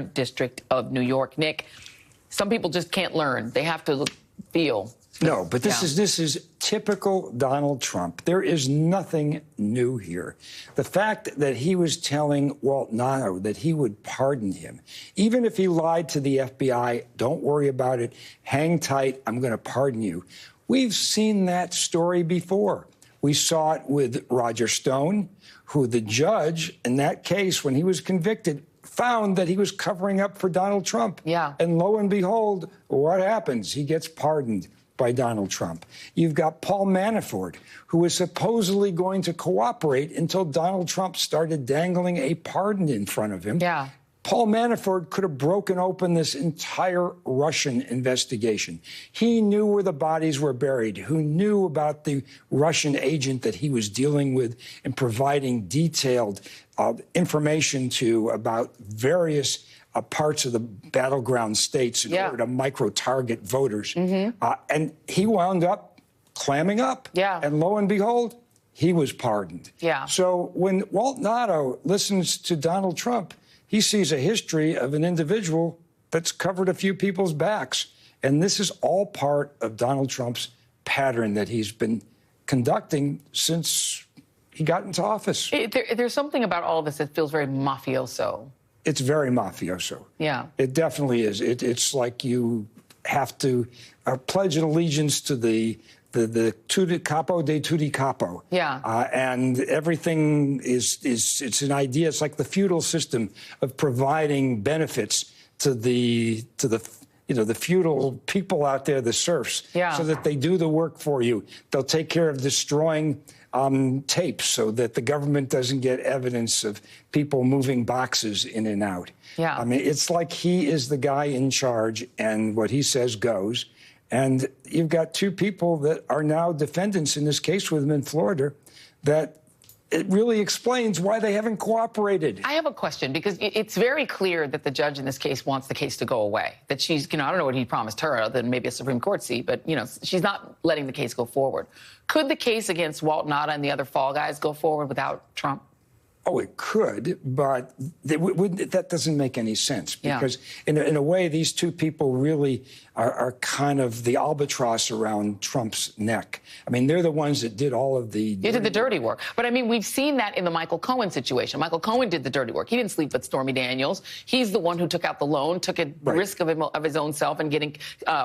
District of New York. Nick, some people just can't learn. They have to feel. No, but this is typical Donald Trump. There is nothing new here. The fact that he was telling Walt Nato that he would pardon him, even if he lied to the FBI, don't worry about it, hang tight, I'm going to pardon you. We've seen that story before. We saw it with Roger Stone, who the judge in that case, when he was convicted, found that he was covering up for Donald Trump. Yeah. And lo and behold, what happens? He gets pardoned by Donald Trump. You've got Paul Manafort, who was supposedly going to cooperate until Donald Trump started dangling a pardon in front of him. Yeah. Paul Manafort could have broken open this entire Russian investigation. He knew where the bodies were buried, who knew about the Russian agent that he was dealing with and providing detailed information to about various parts of the battleground states in order to micro-target voters. And he wound up clamming up. And lo and behold, he was pardoned. So when Walt Nato listens to Donald Trump, he sees a history of an individual that's covered a few people's backs. And this is all part of Donald Trump's pattern that he's been conducting since he got into office. There's something about all of this that feels very mafioso. It's very mafioso. Yeah. It definitely is. It's like you have to pledge an allegiance to the tutti capo dei tutti capo. And everything it's an idea. It's like the feudal system of providing benefits to the feudal people out there, the serfs, so that they do the work for you. They'll take care of destroying tapes so that the government doesn't get evidence of people moving boxes in and out. I mean, it's like he is the guy in charge, and what he says goes. And you've got two people that are now defendants in this case with him in Florida that it really explains why they haven't cooperated. I have a question, because it's very clear that the judge in this case wants the case to go away, that she's, I don't know what he promised her other than maybe a Supreme Court seat, but, she's not letting the case go forward. Could the case against Walt Nato and the other fall guys go forward without Trump? Oh, it could, but that doesn't make any sense because in a way, these two people really are kind of the albatross around Trump's neck. I mean, they're the ones that did all of the dirty work. But I mean, we've seen that in the Michael Cohen situation. Michael Cohen did the dirty work. He didn't sleep with Stormy Daniels. He's the one who took out the loan, took a risk of his own self and getting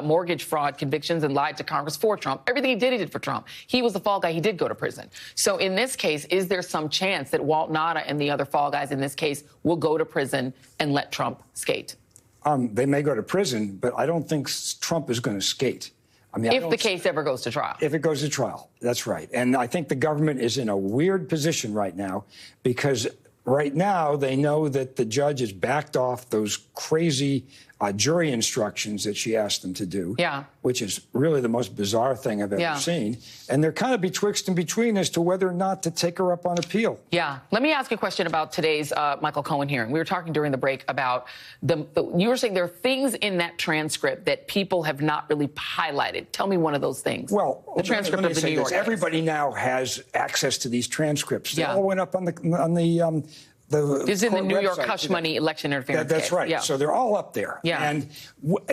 mortgage fraud convictions and lied to Congress for Trump. Everything he did for Trump. He was the fall guy. He did go to prison. So in this case, is there some chance that Walt Nato and the other fall guys in this case will go to prison and let Trump skate? They may go to prison, but I don't think Trump is going to skate. I mean, if the case ever goes to trial. If it goes to trial, that's right. And I think the government is in a weird position right now because right now they know that the judge has backed off those crazy jury instructions that she asked them to do, which is really the most bizarre thing I've ever seen. And they're kind of betwixt and between as to whether or not to take her up on appeal. Let me ask you a question about today's Michael Cohen hearing. We were talking during the break about you were saying there are things in that transcript that people have not really highlighted. Tell me one of those things. Well, the transcript of the New York. Everybody now has access to these transcripts. They all went up on the this is in the New York website. Hush Money election interference That's case. right. So they're all up there. And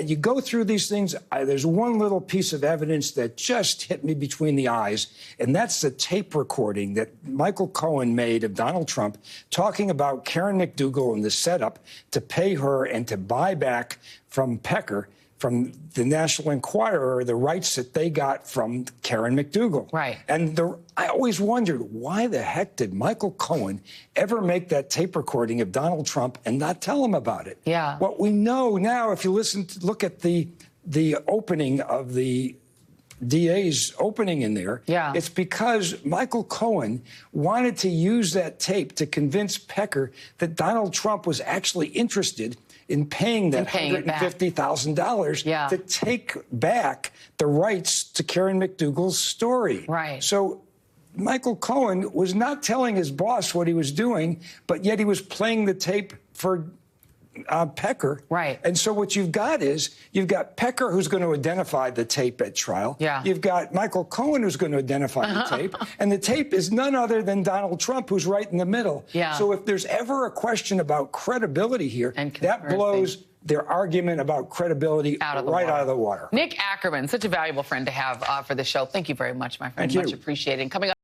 you go through these things. There's one little piece of evidence that just hit me between the eyes, and that's the tape recording that Michael Cohen made of Donald Trump talking about Karen McDougal and the setup to pay her and to buy back from Pecker, from the National Enquirer, the rights that they got from Karen McDougal. And I always wondered, why the heck did Michael Cohen ever make that tape recording of Donald Trump and not tell him about it? What we know now, if you look at the opening of the DA's opening in there, it's because Michael Cohen wanted to use that tape to convince Pecker that Donald Trump was actually interested in paying that $150,000 to take back the rights to Karen McDougal's story. So Michael Cohen was not telling his boss what he was doing, but yet he was playing the tape for Pecker. Right. And so what you've got is you've got Pecker, who's going to identify the tape at trial. Yeah. You've got Michael Cohen, who's going to identify the tape. And the tape is none other than Donald Trump, who's right in the middle. Yeah. So if there's ever a question about credibility here, that blows their argument about credibility out of the water. Nick Akerman, such a valuable friend to have for the show. Thank you very much, my friend. Thank you. Much appreciated. Coming up.